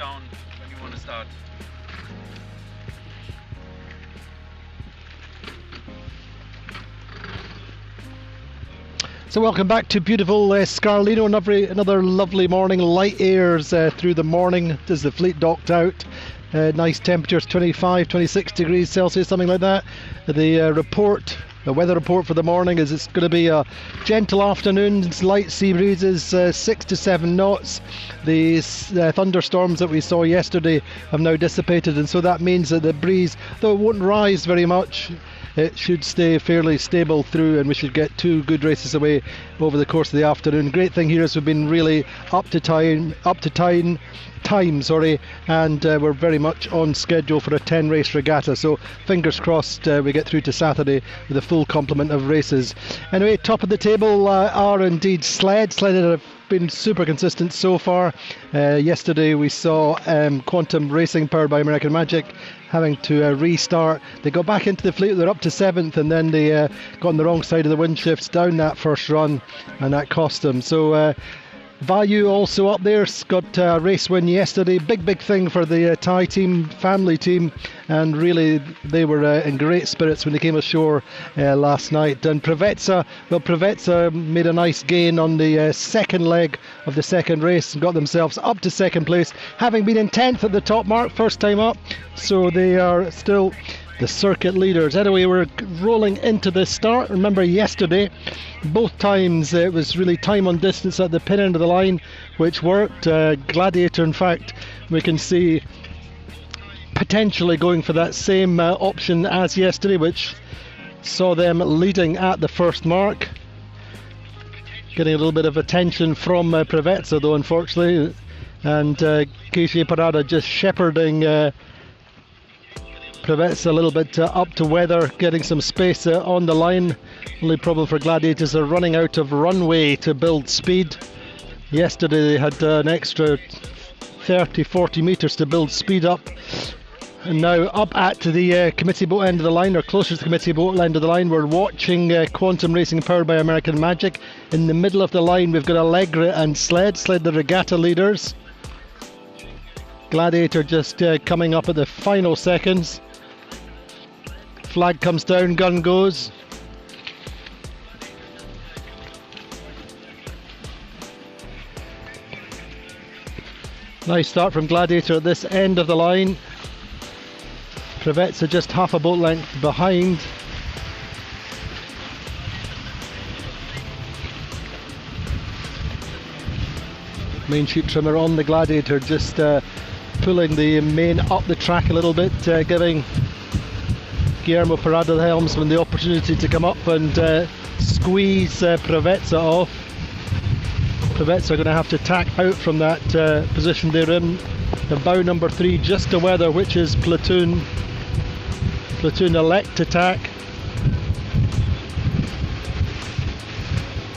down when you want to start. So welcome back to beautiful Scarlino. Another lovely morning. Light airs through the morning as the fleet docked out. Nice temperatures, 25, 26 degrees Celsius, something like that. The weather report for the morning is it's going to be a gentle afternoon, light sea breezes, 6 to 7 knots. The thunderstorms that we saw yesterday have now dissipated, and so that means that the breeze, though it won't rise very much, it should stay fairly stable through, and we should get 2 good races away over the course of the afternoon. Great thing here is we've been really up to time, and we're very much on schedule for a 10 race regatta, so fingers crossed we get through to Saturday with a full complement of races. Anyway, top of the table are indeed Sled that have been super consistent so far. Yesterday we saw Quantum Racing, powered by American Magic, having to restart. They got back into the fleet, they're up to 7th, and then they got on the wrong side of the wind shifts down that first run, and that cost them. So Value also up there, got a race win yesterday. Big thing for the Thai team, family team, and really they were in great spirits when they came ashore last night. And Preveza made a nice gain on the second leg of the second race and got themselves up to second place, having been in 10th at the top mark first time up, so they are still the circuit leaders. Anyway, we're rolling into the start. Remember yesterday, both times it was really time on distance at the pin end of the line, which worked. Gladiator, in fact, we can see potentially going for that same option as yesterday, which saw them leading at the first mark. Getting a little bit of attention from Preveza though, unfortunately, and Keisha Parada just shepherding Preveza a little bit up to weather, getting some space on the line. Only problem for Gladiators, they're running out of runway to build speed. Yesterday they had an extra 30-40 metres to build speed up, and now up at the committee boat end of the line, or closer to the committee boat end of the line, we're watching Quantum Racing, powered by American Magic. In the middle of the line we've got Allegra and Sled the regatta leaders. Gladiator just coming up at the final seconds. Flag comes down, gun goes. Nice start from Gladiator at this end of the line. Preveza just half a boat length behind. Main sheet trimmer on the Gladiator, just pulling the main up the track a little bit, giving Guillermo Parada, the helmsman, the opportunity to come up and squeeze Preveza off. Preveza are going to have to tack out from that position they're in. The bow number 3 just to weather, which is Platoon. Platoon elect to tack.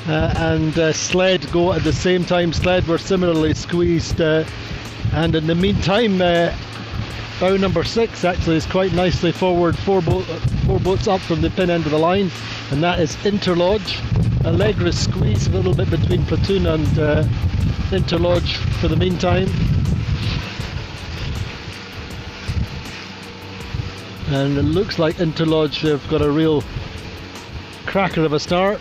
And Sled go at the same time. Sled were similarly squeezed, and in the meantime bow number 6 actually is quite nicely forward, four boats up from the pin end of the line, and that is Interlodge. Allegra squeezed a little bit between Platoon and Interlodge for the meantime, and it looks like Interlodge have got a real cracker of a start.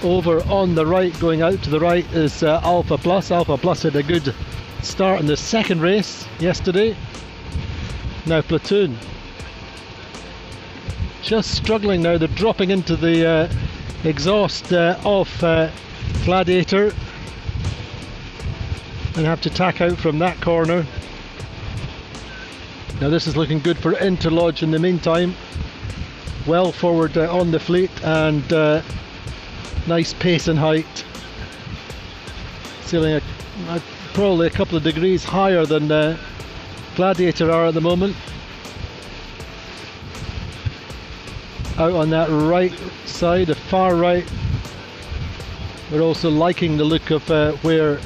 Over on the right, going out to the right, is Alpha Plus. Alpha Plus had a good start in the second race yesterday. Now Platoon just struggling now. They're dropping into the exhaust of Gladiator and have to tack out from that corner. Now this is looking good for Interlodge in the meantime. Well forward on the fleet, and nice pace and height. Sailing probably a couple of degrees higher than Gladiator are at the moment. Out on that right side, the far right, we're also liking the look of where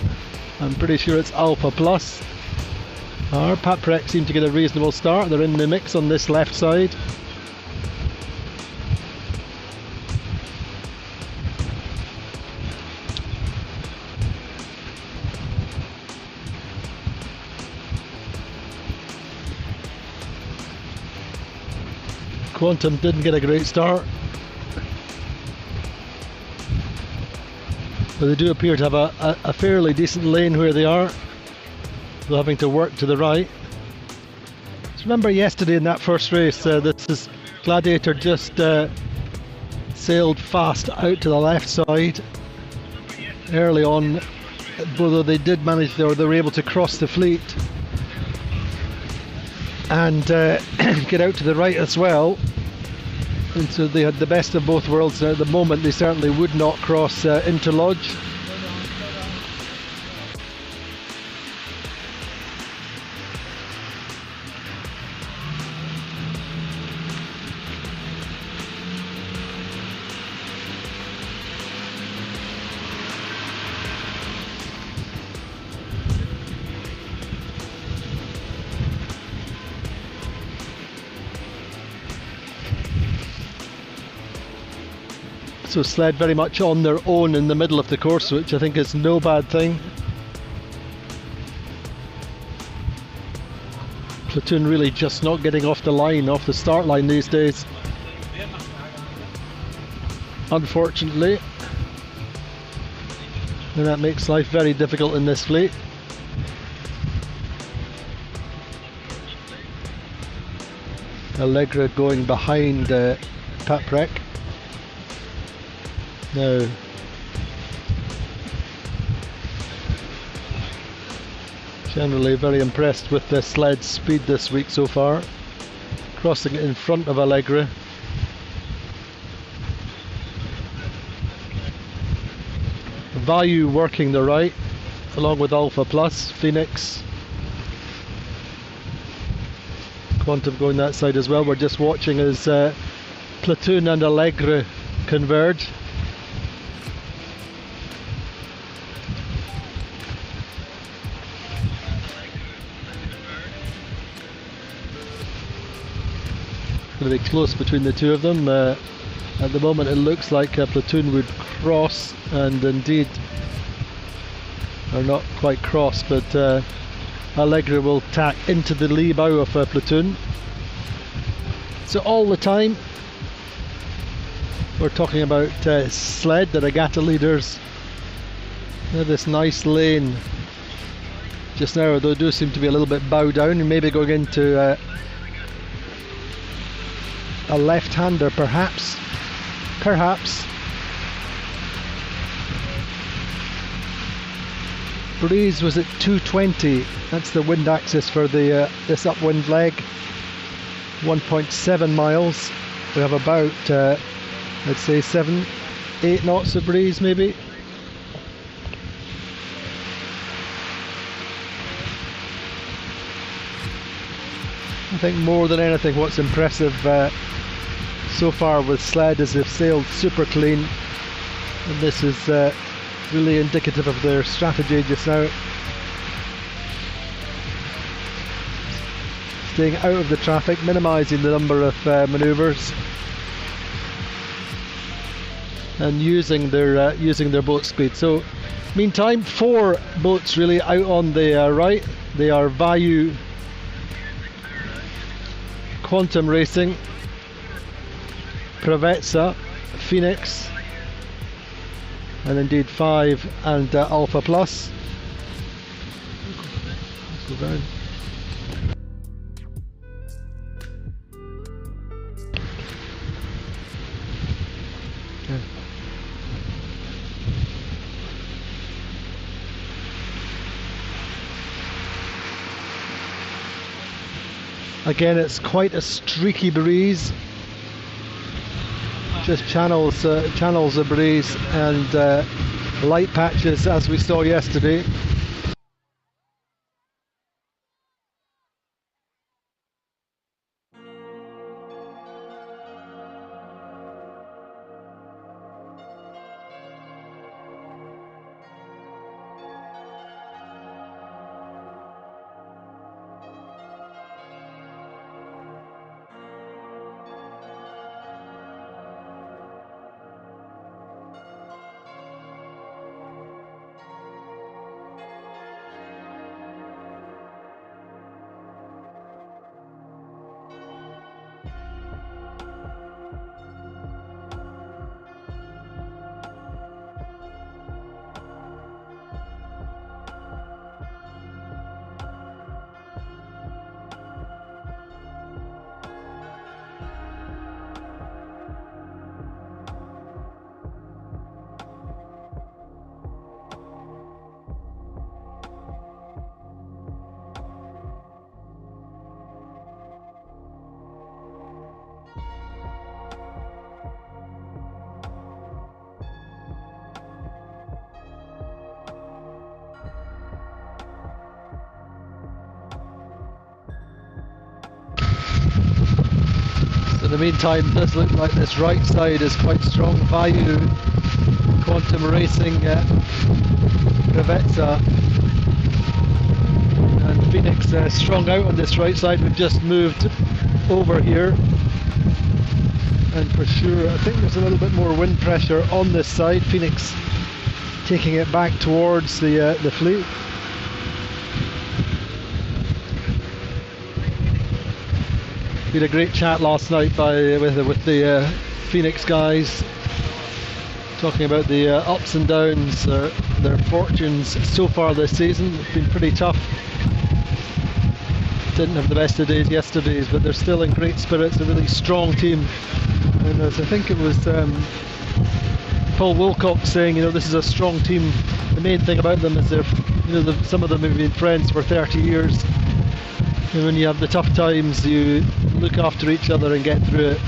I'm pretty sure it's Alpha Plus. Our Pat Prek seem to get a reasonable start. They're in the mix on this left side. Quantum didn't get a great start, but they do appear to have a fairly decent lane where they are. They're having to work to the right. So remember yesterday in that first race, Gladiator just sailed fast out to the left side early on, although they did manage, or they were able to cross the fleet and get out to the right as well. And so they had the best of both worlds. At the moment they certainly would not cross Interlodge. So Sled very much on their own in the middle of the course, which I think is no bad thing. Platoon really just not getting off the start line these days, unfortunately, and that makes life very difficult in this fleet. Allegra going behind Paprec. No. Generally very impressed with the Sled's speed this week so far. Crossing it in front of Allegra. Value working the right, along with Alpha Plus, Phoenix. Quantum going that side as well. We're just watching as Platoon and Allegra converge. Very close between the two of them. At the moment it looks like a Platoon would cross, and indeed are not quite cross, but Allegra will tack into the lee bow of Platoon. So all the time we're talking about Sled, the regatta leaders. This nice lane just now, they do seem to be a little bit bow down and maybe going into a left-hander perhaps. Breeze was at 220. That's the wind axis for the this upwind leg. 1.7 miles. We have about let's say 7-8 knots of breeze maybe. I think more than anything what's impressive so far with Sled is they've sailed super clean, and this is really indicative of their strategy just now. Staying out of the traffic, minimising the number of manoeuvres, and using their boat speed. So meantime, 4 boats really out on the right. They are Vayu, Quantum Racing, Pravetsa, Phoenix, and indeed 5 and Alpha Plus. Let's go down. Okay. Again, it's quite a streaky breeze. Just channels of breeze and light patches as we saw yesterday. the meantime, it does look like this right side is quite strong. Vayu, Quantum Racing, Regatta and Phoenix strong out on this right side. We've just moved over here, and for sure I think there's a little bit more wind pressure on this side. Phoenix taking it back towards the fleet. We had a great chat last night with the Phoenix guys, talking about the ups and downs, their fortunes so far this season. It's been pretty tough. Didn't have the best of days yesterday, but they're still in great spirits, a really strong team. And as I think it was Paul Wilcox saying, this is a strong team. The main thing about them is some of them have been friends for 30 years. And when you have the tough times, you look after each other and get through it.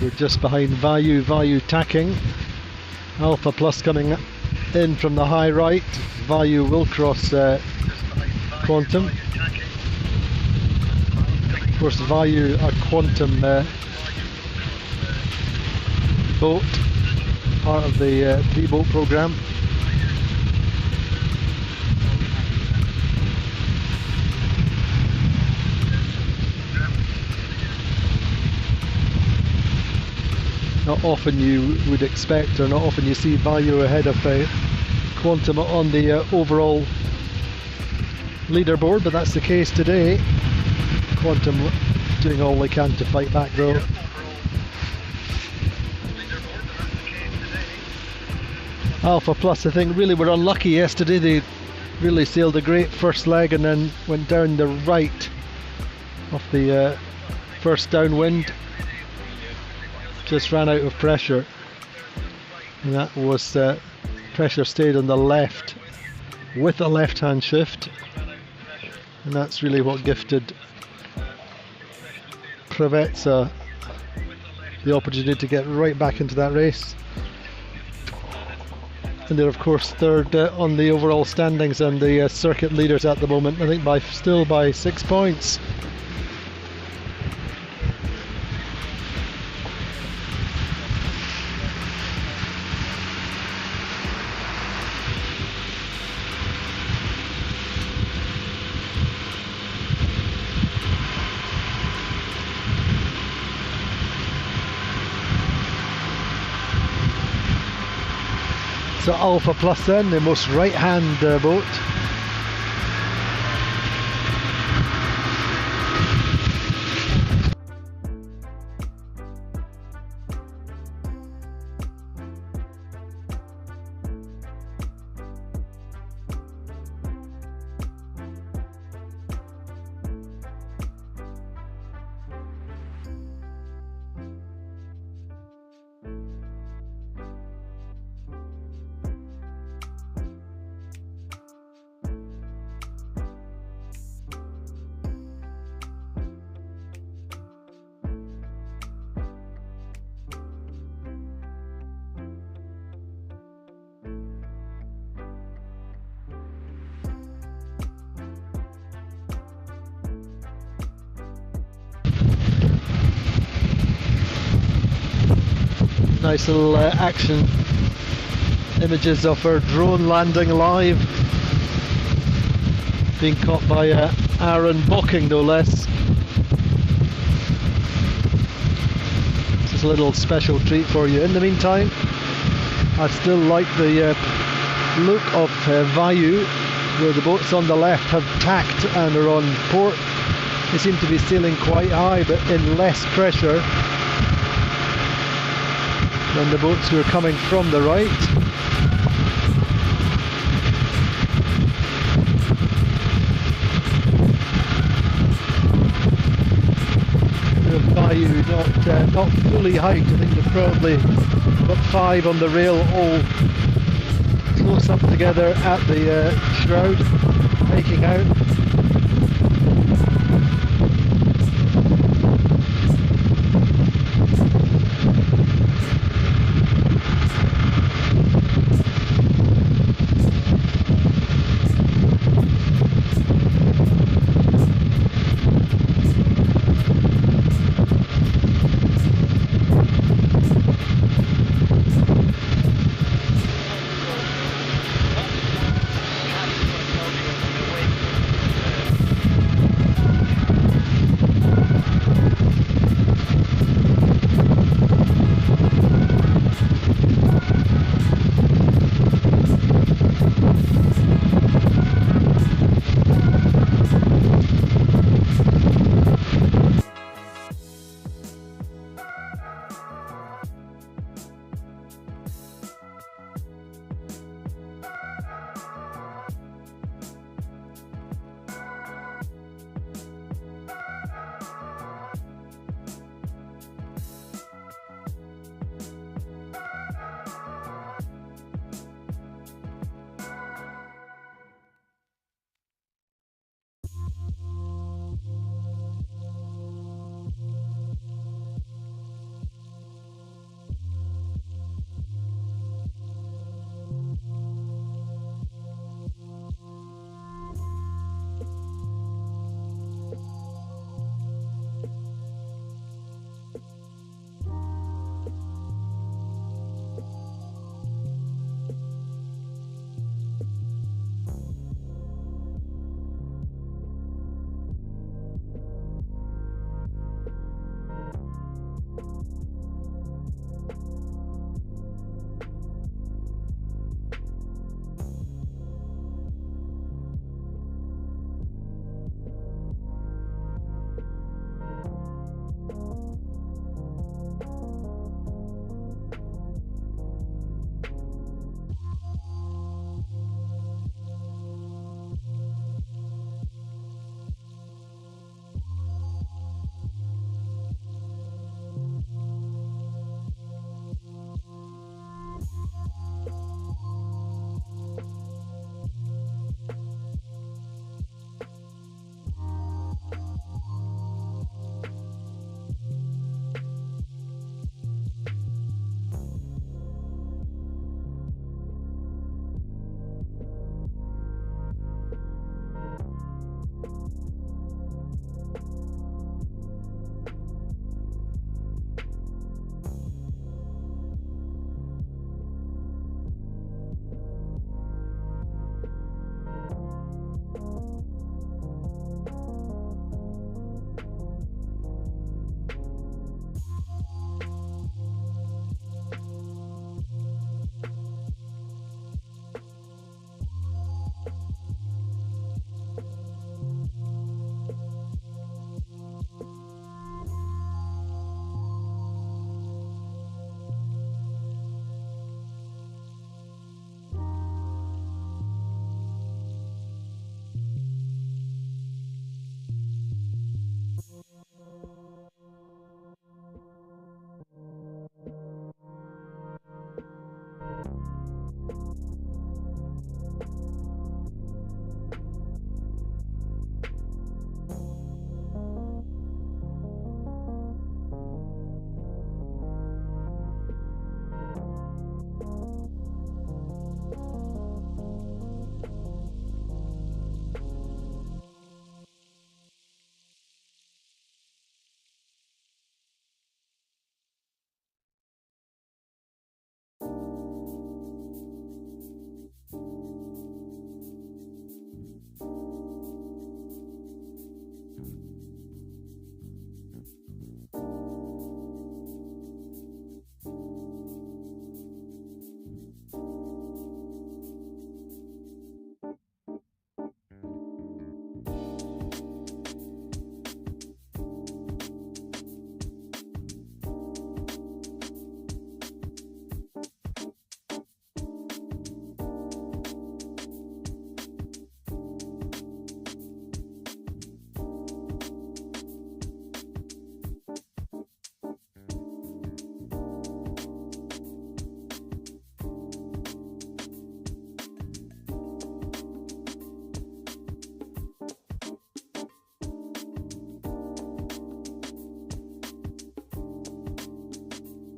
We're just behind Vayu tacking. Alpha Plus coming in from the high right. Vayu will cross Quantum. Of course, Vayu a Quantum boat, part of the 3-boat programme. Not often you would expect, or not often you see Vayu ahead of Quantum on the overall leaderboard, but that's the case today. Quantum doing all they can to fight back though. Alpha Plus, I think, really were unlucky yesterday. They really sailed a great first leg and then went down the right off the first downwind. Just ran out of pressure, and that was pressure stayed on the left with a left-hand shift, and that's really what gifted Regatta the opportunity to get right back into that race. And they're of course third on the overall standings and the circuit leaders at the moment, I think still by 6 points. So Alpha Plus then, the most right-hand boat. Nice little action images of her drone landing live, being caught by Aaron Bocking no less. This is a little special treat for you. In the meantime, I still like the look of Vayu, where the boats on the left have tacked and are on port. They seem to be sailing quite high but in less pressure than the boats who are coming from the right. of bayou, not fully hiked. I think they've probably got 5 on the rail, all close up together at the shroud, making out.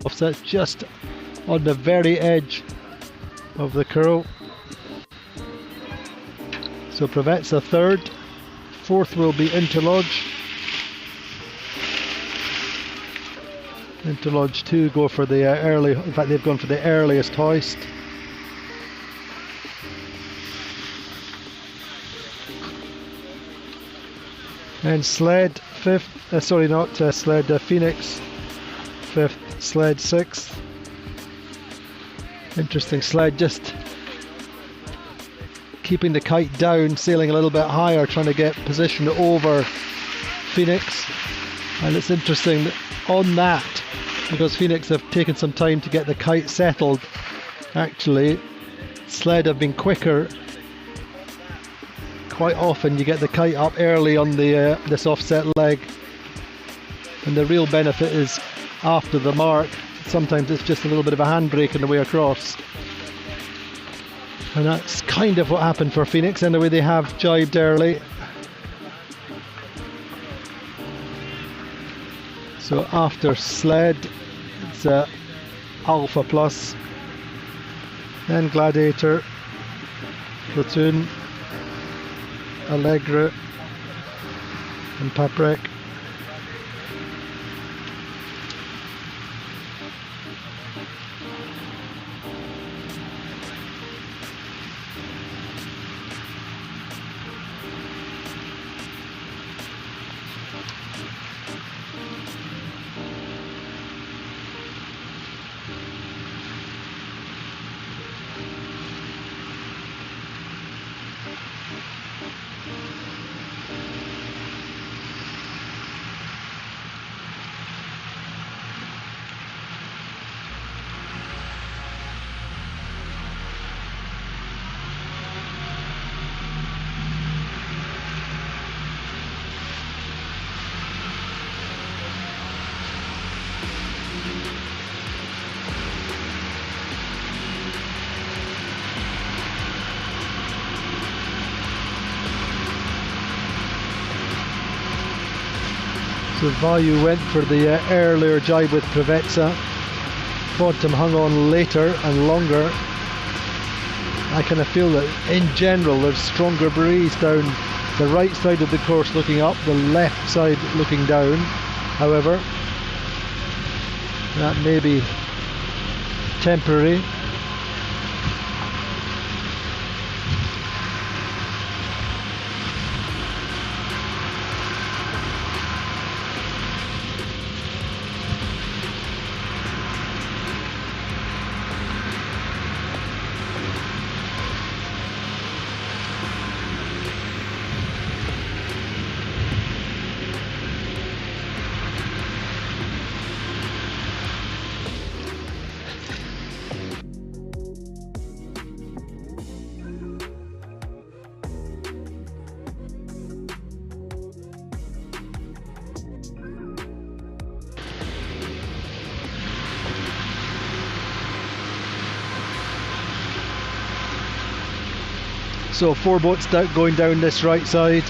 offset just on the very edge of the curl. So Preveza third, fourth will be Interlodge. Interlodge 2 go for the early, in fact they've gone for the earliest hoist. And Sled fifth, sorry not Sled, Phoenix fifth, Sled sixth. Interesting, Sled just keeping the kite down, sailing a little bit higher, trying to get position over Phoenix. And it's interesting that on that, because Phoenix have taken some time to get the kite settled, actually Sled have been quicker. Quite often you get the kite up early on the this offset leg, and the real benefit is after the mark. Sometimes it's just a little bit of a handbrake on the way across, and that's kind of what happened for Phoenix. Anyway, they have jibed early. So after Sled, it's Alpha Plus, then Gladiator, Platoon, Allegra and Paprec. So Vayu went for the earlier jibe with Preveza. Quantum hung on later and longer. I kind of feel that in general there's stronger breeze down the right side of the course looking up, the left side looking down. However, that may be temporary. So 4 boats going down this right side.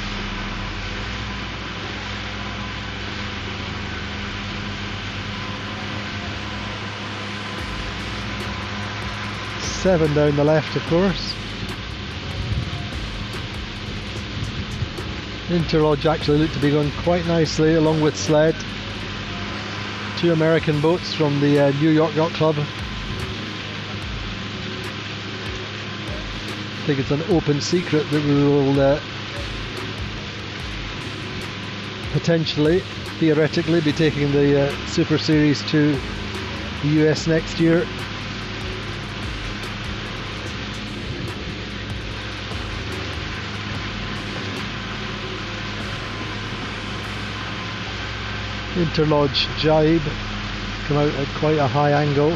Seven down the left, of course. Interlodge actually looked to be going quite nicely along with Sled. 2 American boats from the New York Yacht Club. I think it's an open secret that we will potentially, theoretically, be taking the Super Series to the US next year. Interlodge jibe, come out at quite a high angle.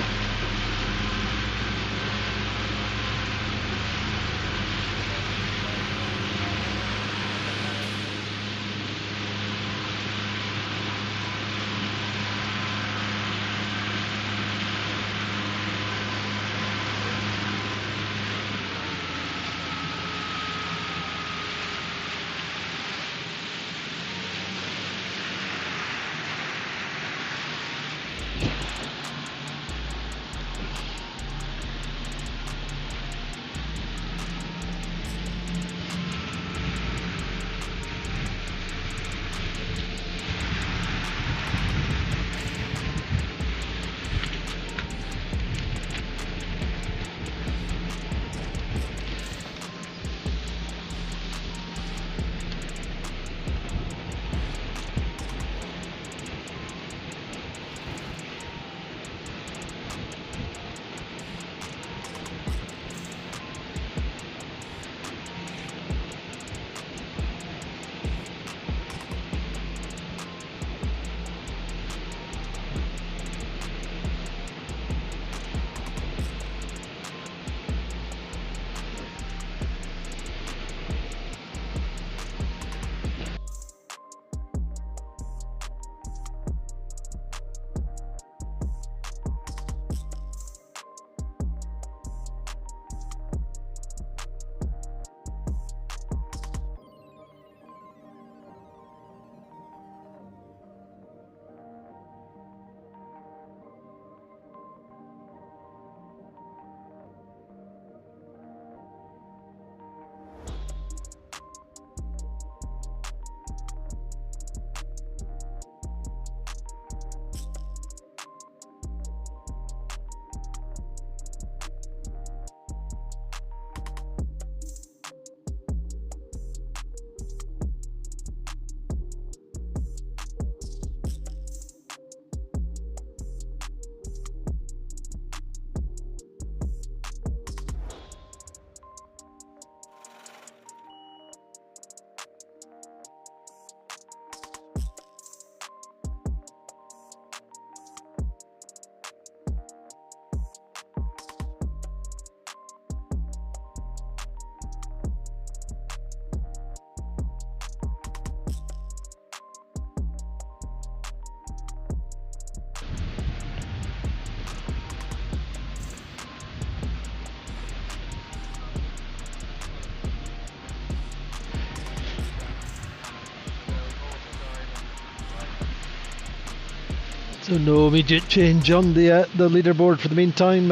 So no immediate change on the leaderboard for the meantime.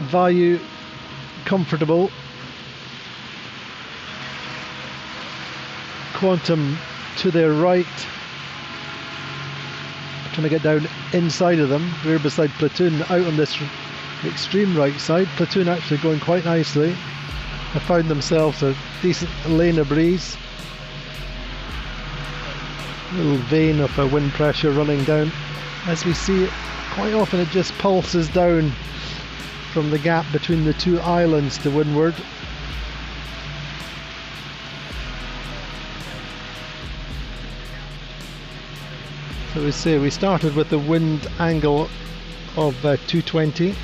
Value comfortable. Quantum to their right, trying to get down inside of them. We're beside Platoon out on this extreme right side. Platoon actually going quite nicely. Have found themselves a decent lane of breeze. Little vein of a wind pressure running down. As we see it, quite often it just pulses down from the gap between the two islands to windward. So we say we started with a wind angle of 220.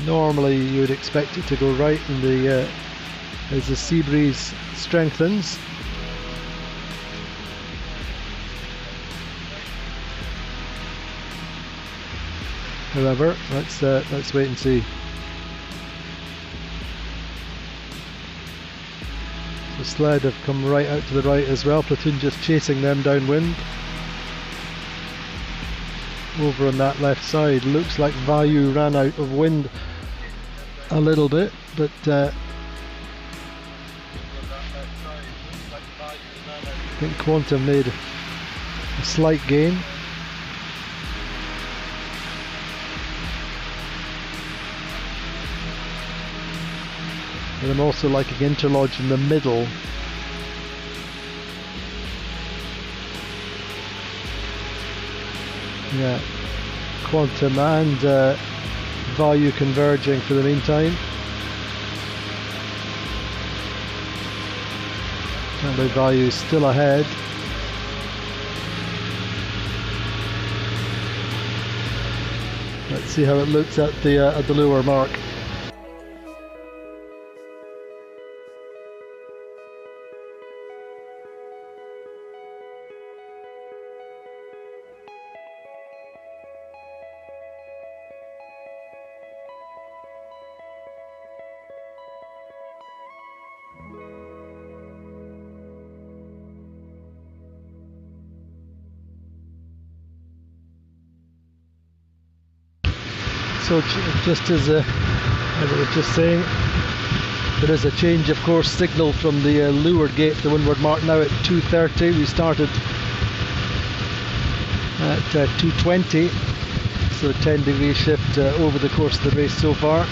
Normally you would expect it to go right in the as the sea breeze strengthens. However, let's wait and see. The sled have come right out to the right as well. Platoon just chasing them downwind. Over on that left side, looks like Value ran out of wind a little bit, but I think Quantum made a slight gain. And I'm also liking Interlodge in the middle. Yeah, Quantum and Value converging for the meantime. And Value still ahead. Let's see how it looks at the lower mark. So just as I was just saying, there is a change, of course, signal from the leeward gate to the windward mark now at 2:30. We started at 2:20, so 10-degree shift over the course of the race so far.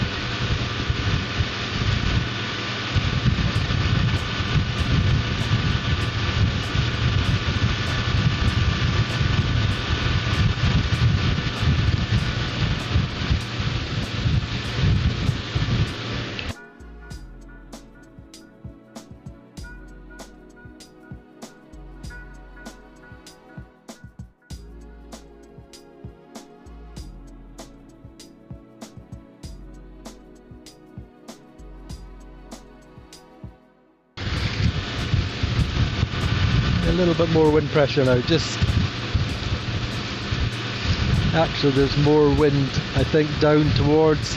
A little bit more wind pressure now. Actually there's more wind, I think, down towards,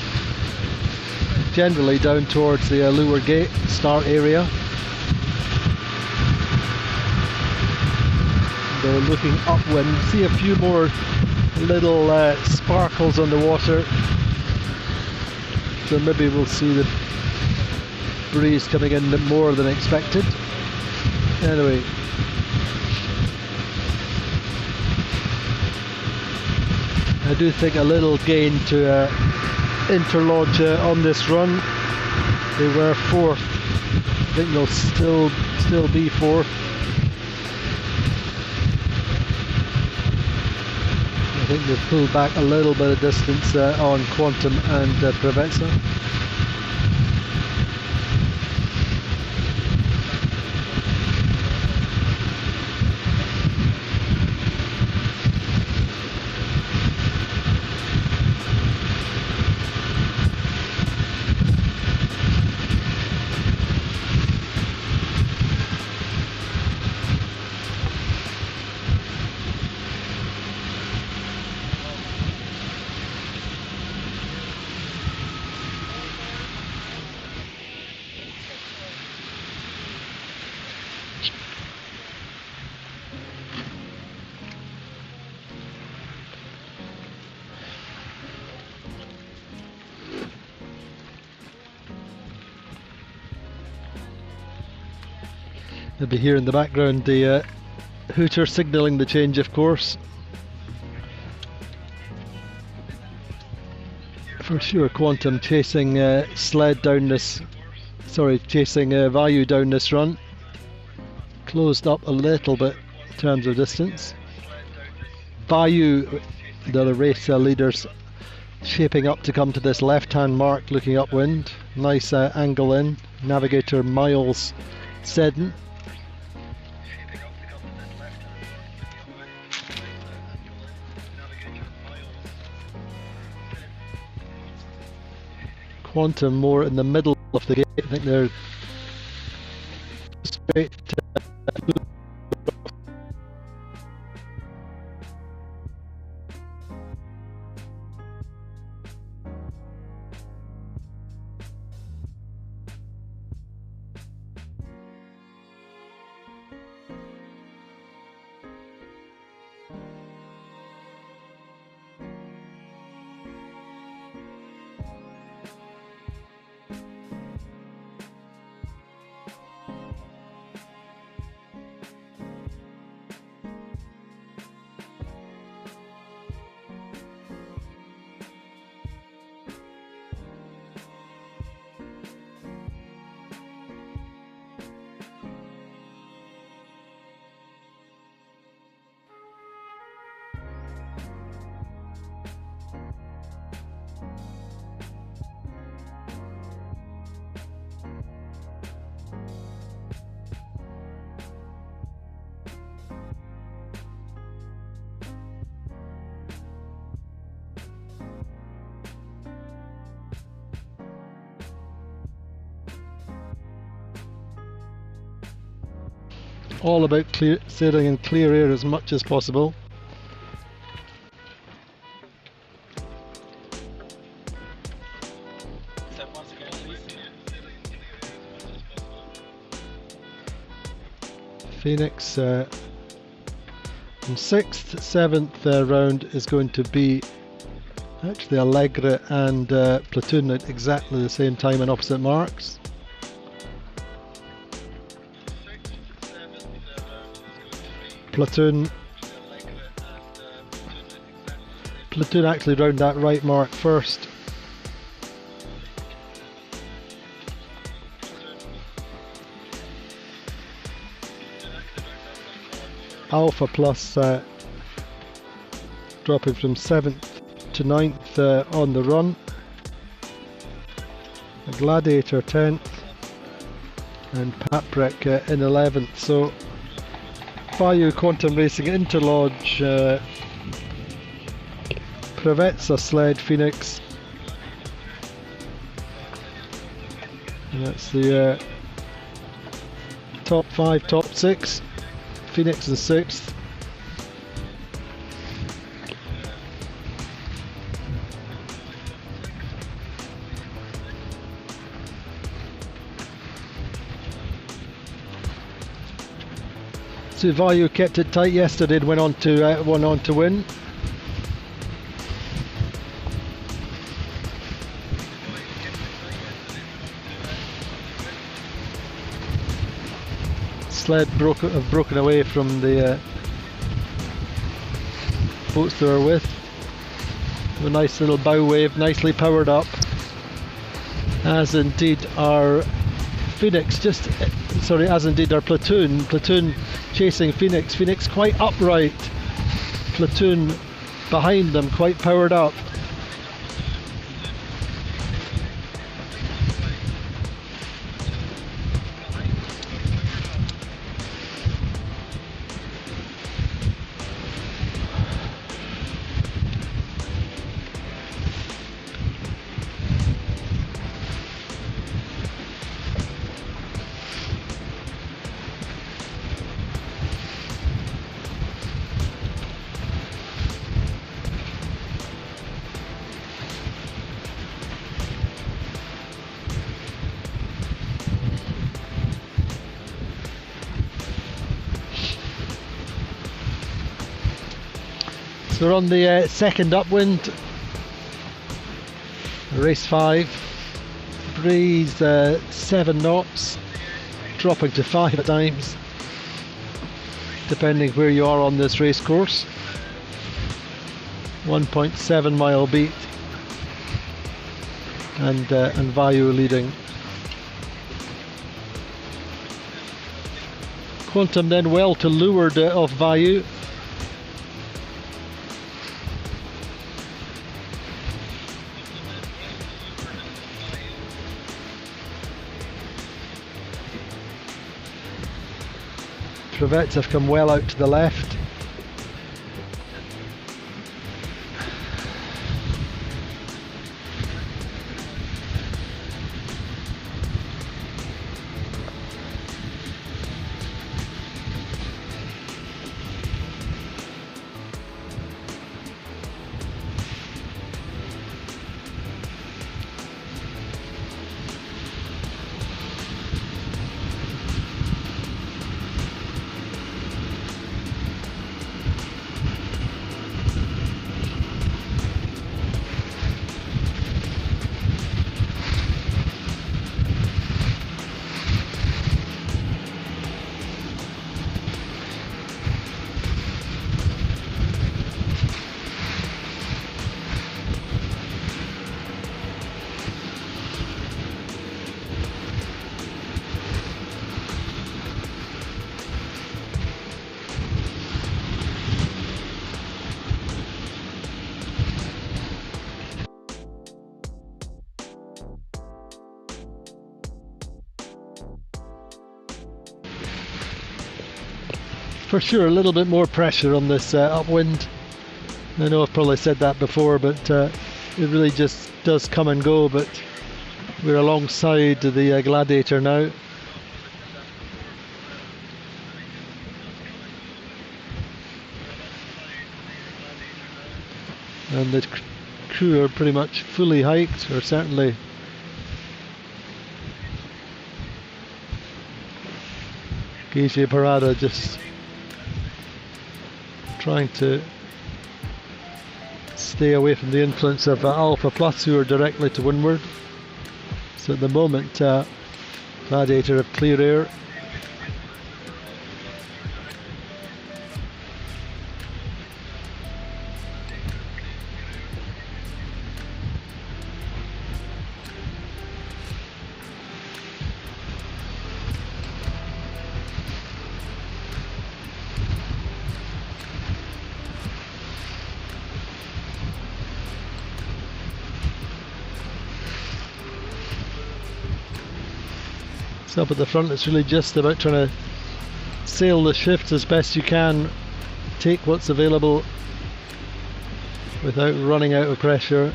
generally down towards the leeward gate start area. They're looking upwind. See a few more little sparkles on the water, so maybe we'll see the breeze coming in more than expected. Anyway, I do think a little gain to Interlodge on this run. They were fourth. I think they'll still be fourth. I think they've pulled back a little bit of distance on Quantum and Preveza. You'll be hearing in the background the hooter signalling the change of course. For sure, Quantum chasing sled down this, chasing Vayu down this run. Closed up a little bit in terms of distance. Vayu, the other race leaders, shaping up to come to this left-hand mark, looking upwind. Nice angle in. Navigator Miles Seddon. Quantum more in the middle of the gate. I think they're straight all about sailing in clear air as much as possible. Phoenix in 6th, 7th round is going to be actually Allegra and Platoon at exactly the same time on opposite marks. Platoon actually round that right mark first. Alpha Plus dropping from 7th to 9th on the run. A Gladiator 10th and Paprick in 11th. So Vayu Quantum Racing, Interlodge, Pravetsa Sled, Phoenix. And that's the top 5, top 6. Phoenix in 6th. So Vayu kept it tight yesterday and went on to win. Sled have broken away from the boats they were with. A nice little bow wave, nicely powered up, as indeed our Phoenix, as indeed our Platoon chasing Phoenix. Phoenix quite upright, Platoon behind them quite powered up. So we're on the second upwind, race 5, breeze 7 knots, dropping to 5 at times. depending where you are on this race course. 1.7 mile beat, and Value leading. Quantum then well to leeward of Value. Privettes have come well out to the left. For sure, a little bit more pressure on this Upwind. I know I've probably said that before, but it really just does come and go. But we're alongside the Gladiator now. And the crew are pretty much fully hiked, or certainly Gigi Parada just trying to stay away from the influence of Alpha Plus, who are directly to windward. So at the moment, Gladiator have clear air. So up at the front, it's really just about trying to sail the shift as best you can, take what's available without running out of pressure.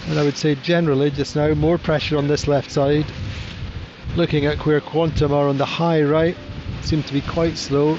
And I would say generally just now more pressure on this left side. Looking at where Quantum are on the high right, seem to be quite slow.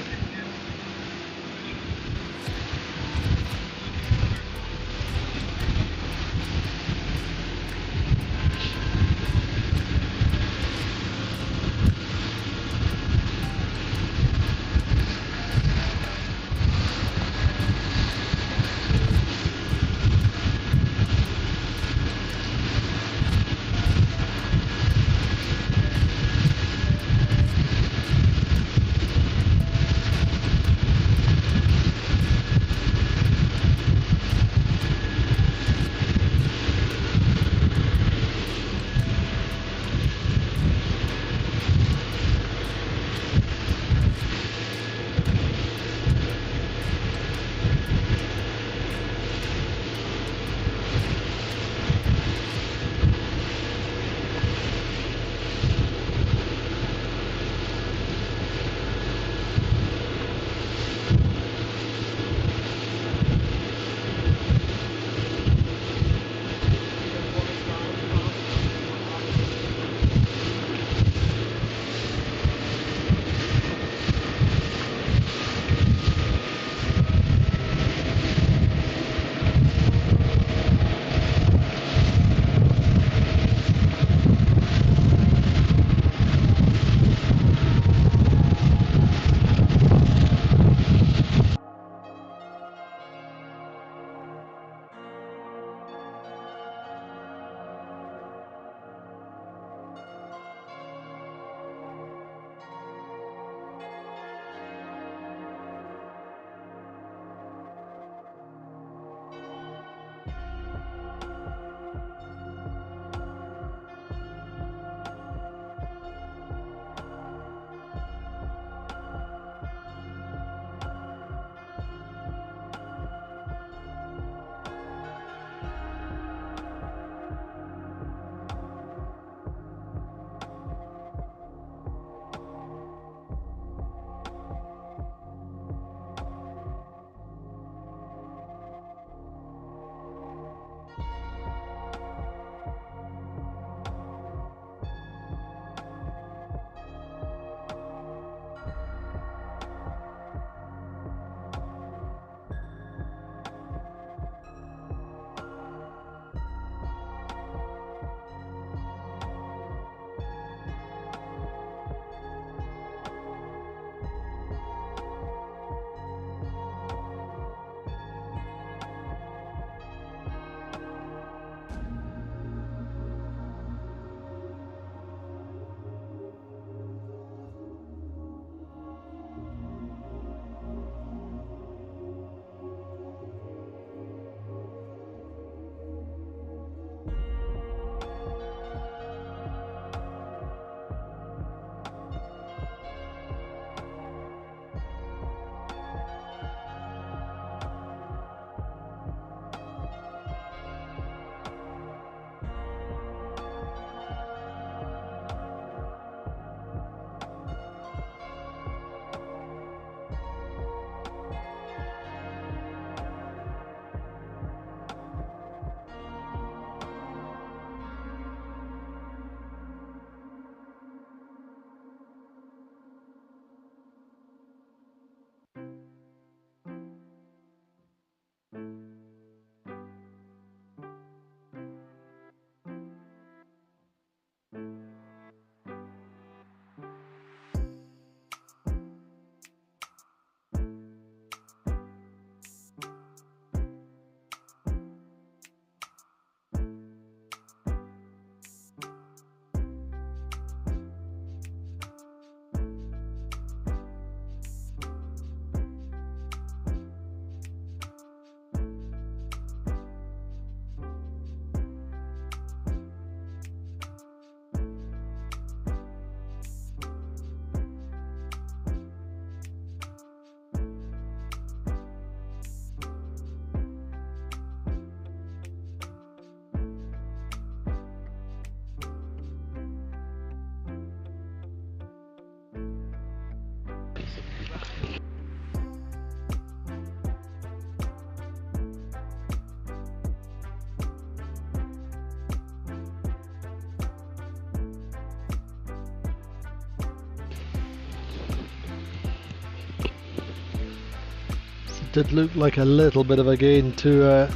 did look like a little bit of a gain to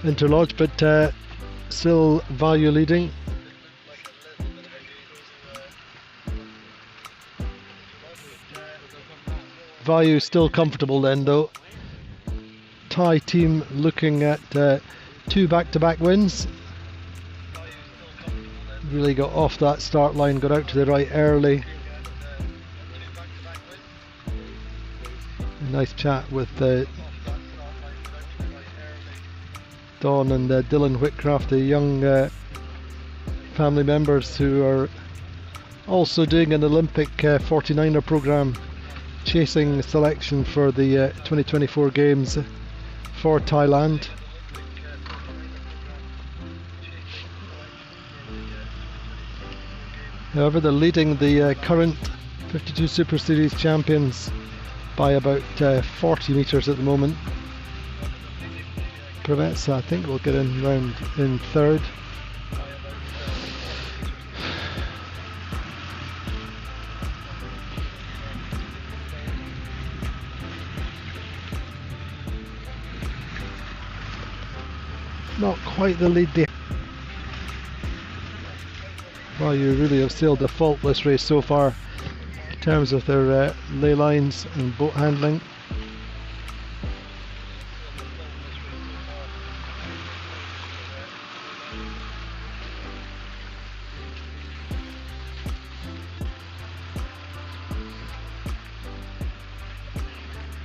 Interlodge, but still Value leading. Value still comfortable then though. Thai team looking at 2 back-to-back wins. Really got off that start line, got out to the right early. A nice chat with Don and Dylan Whitcraft, the young family members who are also doing an Olympic 49er program, chasing selection for the 2024 Games for Thailand. However, they're leading the current 52 Super Series champions by about 40 metres at the moment. Provenza, I think, will get in round in third. Not quite the lead there. Well, you really have sailed a faultless race so far in terms of their lay lines and boat handling.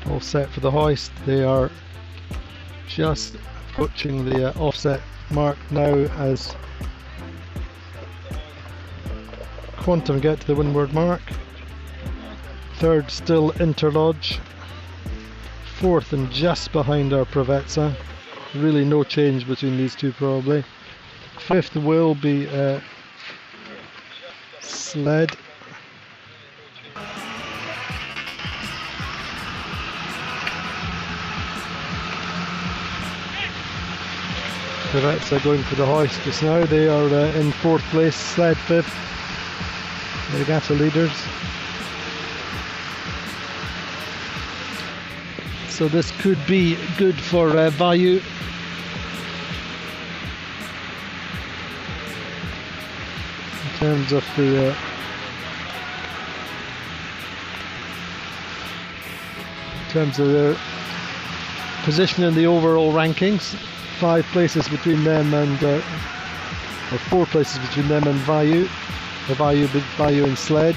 All set for the hoist. They are just approaching the offset mark now as Quantum get to the windward mark. Third still Interlodge. Fourth and just behind our Provenza. Really no change between these two probably. Fifth will be Sled. Provenza going for the hoist just now. They are in 4th place, Sled 5th. Regatta leaders. So this could be good for Value. In terms of the their position in the overall rankings. 5 places between them and or 4 places between them and Value. Value and Sled.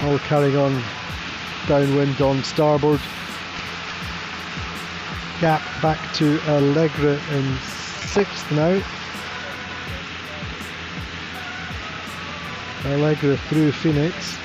All carrying on downwind on starboard. Gap back to Allegra in 6th now. Allegra through Phoenix.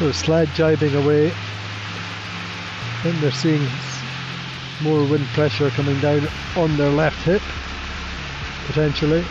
So Sled jibing away. Then they're seeing more wind pressure coming down on their left hip, potentially.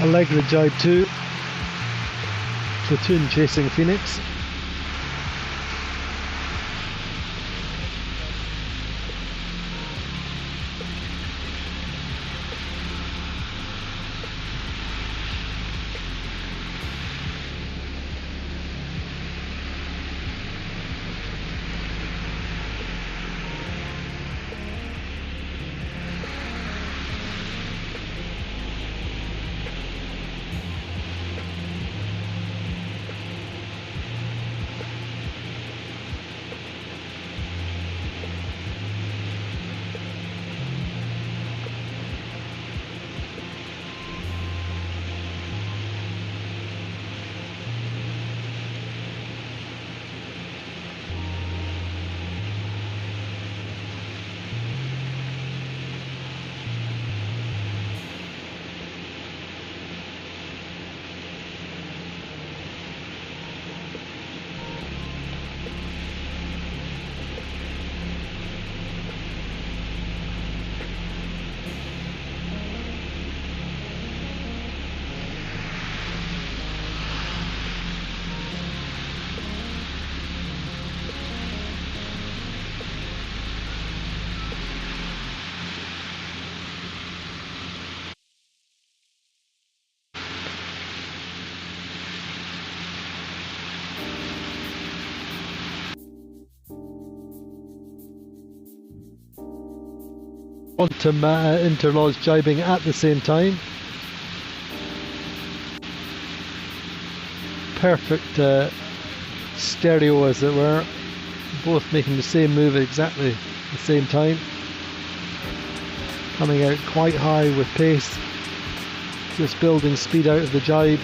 Allegra jibe 2. Platoon chasing Phoenix. Quantum Interlodge jibing at the same time. Perfect stereo, as it were, both making the same move at exactly the same time, coming out quite high with pace, just building speed out of the jibe.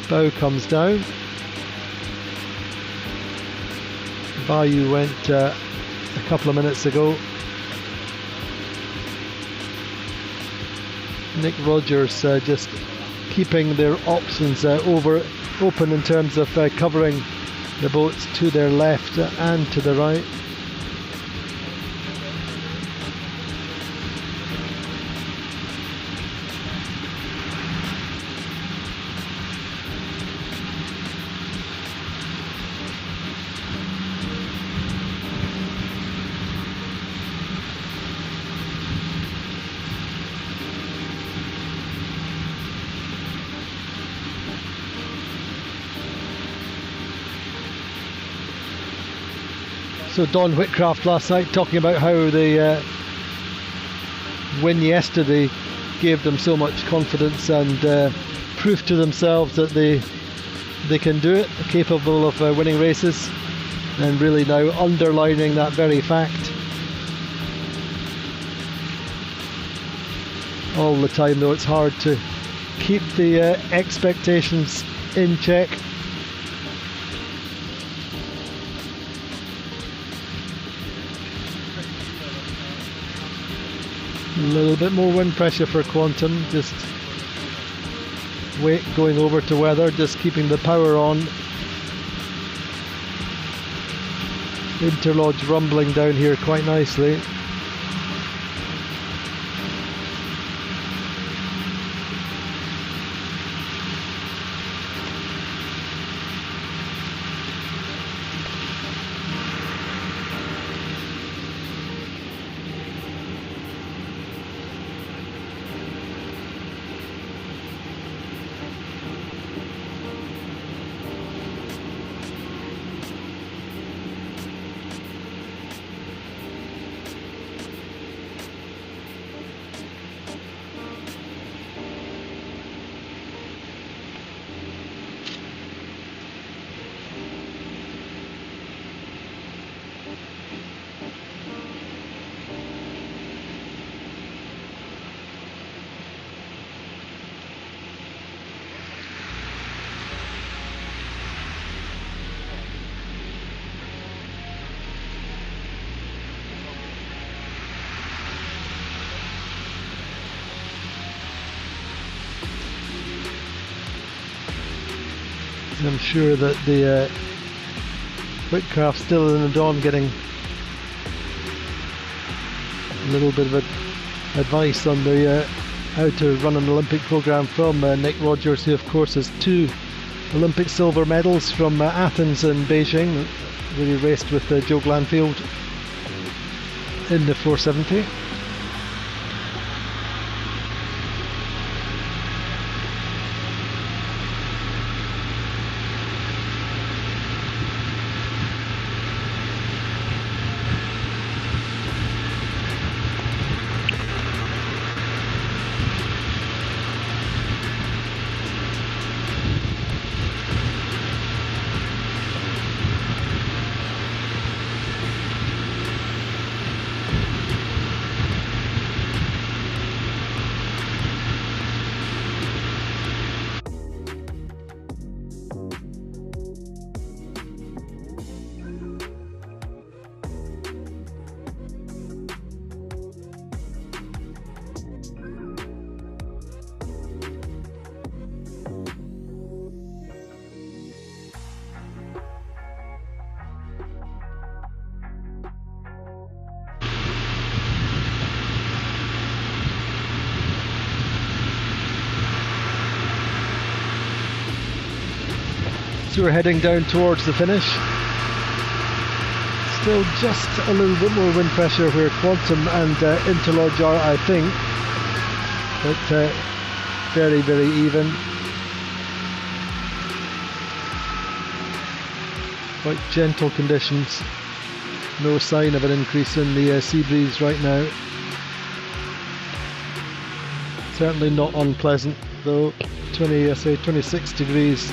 Bow comes down. Bayou went a couple of minutes ago. Nick Rogers just keeping their options open in terms of covering the boats to their left and to the right. So Don Whitcraft last night talking about how the win yesterday gave them so much confidence and proof to themselves that they can do it, capable of winning races, and really now underlining that very fact. All the time though, it's hard to keep the expectations in check. A little bit more wind pressure for Quantum, just going over to weather, just keeping the power on. Interlodge rumbling down here quite nicely. I'm sure that the Whitcraft still in the dawn getting a little bit of advice on the how to run an Olympic programme from Nick Rogers, who of course has 2 Olympic silver medals from Athens and Beijing, where he raced with Joe Glanfield in the 470. So we're heading down towards the finish. Still just a little bit more wind pressure where Quantum and Interlodge are, I think, but very, very even. Quite gentle conditions. No sign of an increase in the sea breeze right now. Certainly not unpleasant though. 26 degrees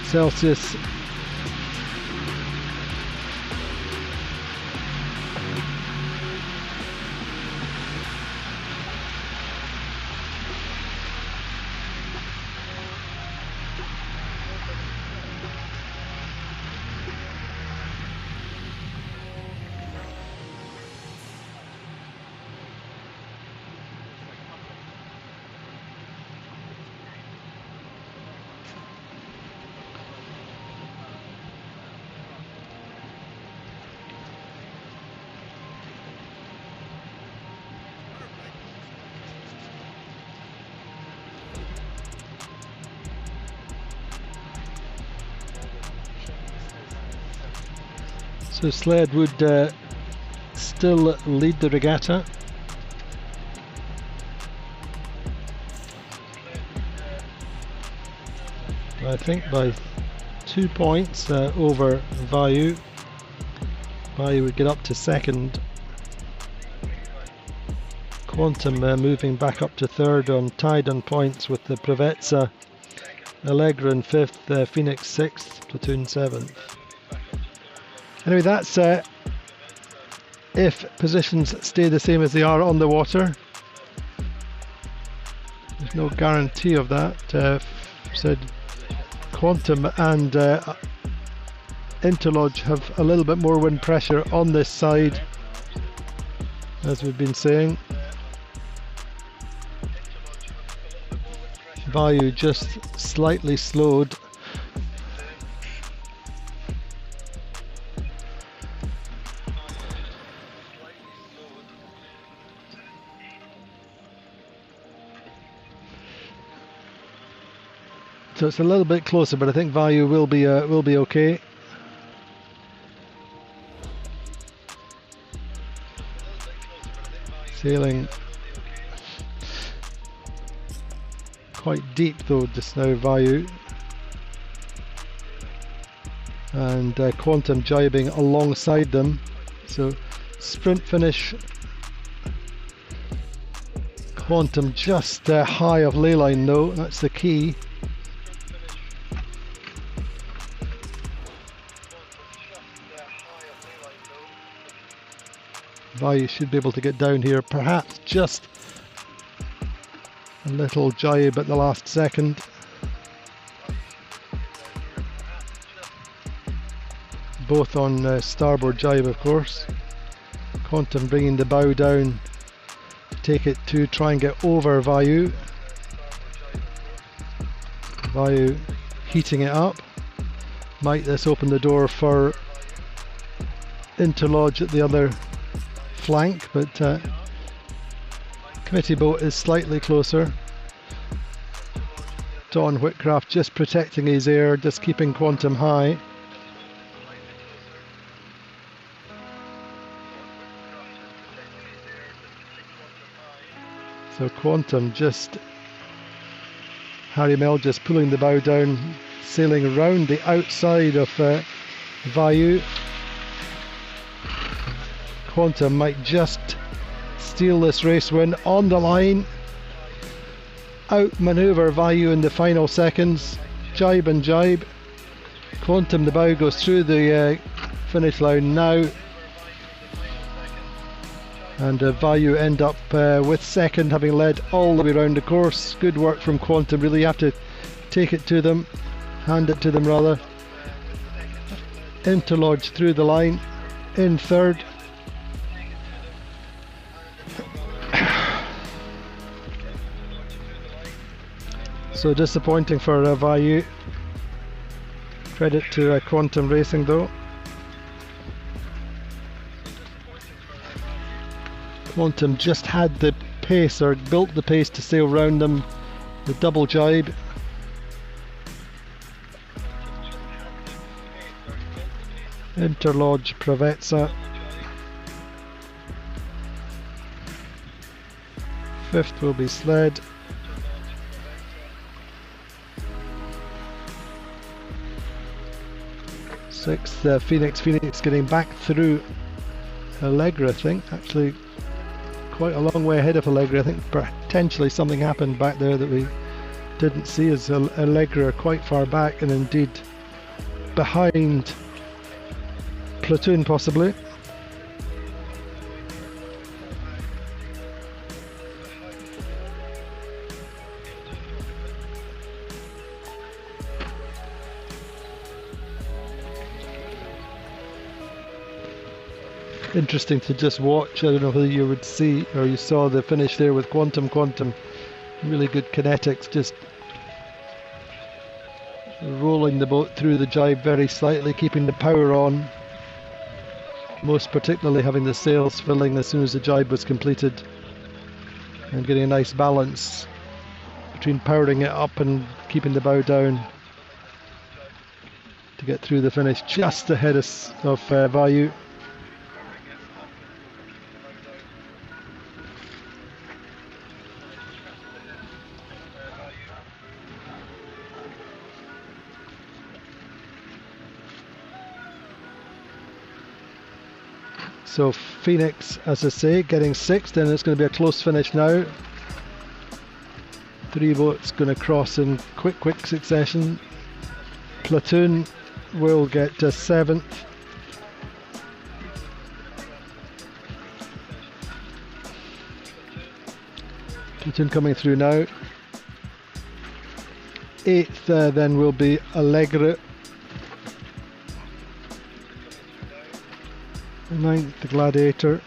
Celsius. So Sled would still lead the regatta. I think by 2 points over Vayu. Vayu would get up to second. Quantum moving back up to third, tied on points with the Provezza, Allegra in fifth, Phoenix sixth, Platoon seventh. Anyway, that's if positions stay the same as they are on the water. There's no guarantee of that. Said Quantum and Interlodge have a little bit more wind pressure on this side, as we've been saying. Vayu just slightly slowed. So it's a little bit closer, but I think Vayu will be okay. Sailing quite deep though just now, Vayu, and Quantum jibing alongside them. So sprint finish. Quantum just high of leyline though, that's the key. Vayu should be able to get down here, perhaps just a little jibe at the last second. Both on starboard jibe, of course. Quantum bringing the bow down, take it to try and get over Vayu. Vayu heating it up. Might this open the door for Interlodge at the other flank, but committee boat is slightly closer. Don Whitcraft just protecting his air, just keeping Quantum high. So Quantum just, Harry Mel just pulling the bow down, sailing around the outside of Vayu. Quantum might just steal this race win on the line. Outmaneuver Vayu in the final seconds. Jibe and jibe. Quantum, the bow goes through the finish line now. And Vayu end up with second, having led all the way around the course. Good work from Quantum, really. You have to take it to them, hand it to them rather. Interlodge through the line in third. So disappointing for Vayu. Credit to Quantum Racing though. Quantum just had the pace, or built the pace to sail round them. The double jibe. Interlodge, Provezza. Fifth will be Sled. Sixth, Phoenix getting back through Allegra, I think. Actually, quite a long way ahead of Allegra. I think potentially something happened back there that we didn't see, as Allegra are quite far back, and indeed behind Platoon possibly. Interesting to just watch. I don't know whether you would see or you saw the finish there with Quantum. Really good kinetics, just rolling the boat through the jibe very slightly, keeping the power on, most particularly having the sails filling as soon as the jibe was completed, and getting a nice balance between powering it up and keeping the bow down to get through the finish just ahead of Vayu. So Phoenix, as I say, getting sixth, and it's going to be a close finish now. Three boats going to cross in quick succession. Platoon will get to seventh. Platoon coming through now. Eighth then will be Allegra. Ninth, the Gladiator.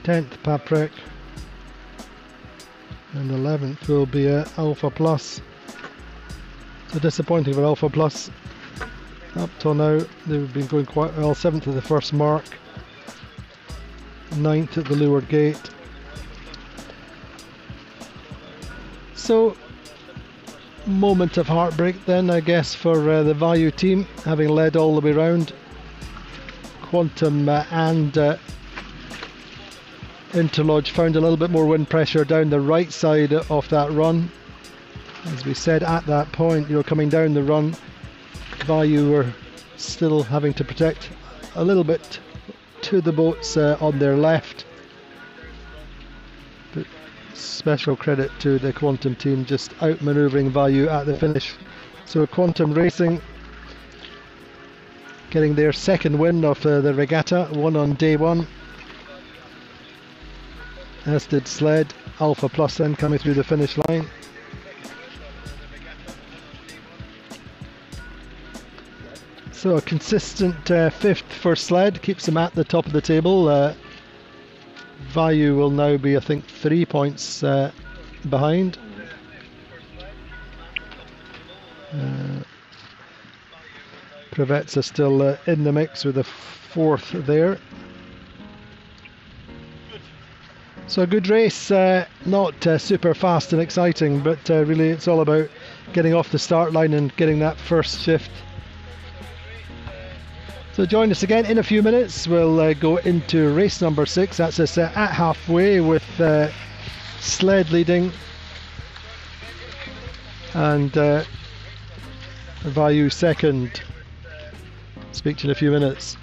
10th, Paprec. And 11th will be Alpha Plus. So disappointing for Alpha Plus. Up till now, they've been going quite well. 7th at the first mark. 9th at the Leeward Gate. So, moment of heartbreak then, I guess, for the Vayu team, having led all the way round. Quantum and Interlodge found a little bit more wind pressure down the right side of that run. As we said at that point, coming down the run, Vayu were still having to protect a little bit to the boats on their left. But special credit to the Quantum team, just outmanoeuvring Vayu at the finish. So Quantum Racing getting their second win of the regatta, won on day one. As did Sled. Alpha Plus then coming through the finish line. So a consistent fifth for Sled, keeps them at the top of the table. Vayu will now be, I think, 3 points behind. Prevets are still in the mix with a fourth there. So a good race, not super fast and exciting, but really it's all about getting off the start line and getting that first shift. So join us again in a few minutes. We'll go into race number 6. That's us at halfway with Sled leading and Vayu second. Speak to you in a few minutes.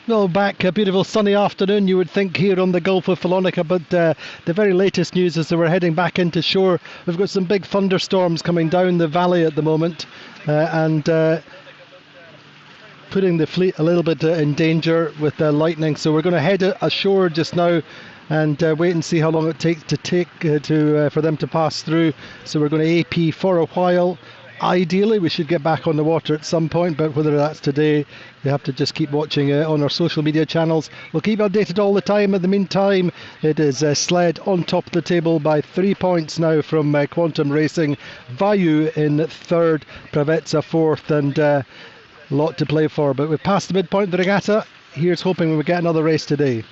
Well, back a beautiful sunny afternoon, you would think, here on the Gulf of Filonica, but the very latest news is that we're heading back into shore. We've got some big thunderstorms coming down the valley at the moment, and putting the fleet a little bit in danger with the lightning. So we're going to head ashore just now and wait and see how long it takes for them to pass through. So we're going to AP for a while. Ideally, we should get back on the water at some point, but whether that's today, you have to just keep watching on our social media channels. We'll keep you updated all the time. In the meantime, it is Sled on top of the table by 3 points now from Quantum Racing. Vayu in third, Pravetza fourth, and a lot to play for. But we've passed the midpoint of the regatta. Here's hoping we get another race today.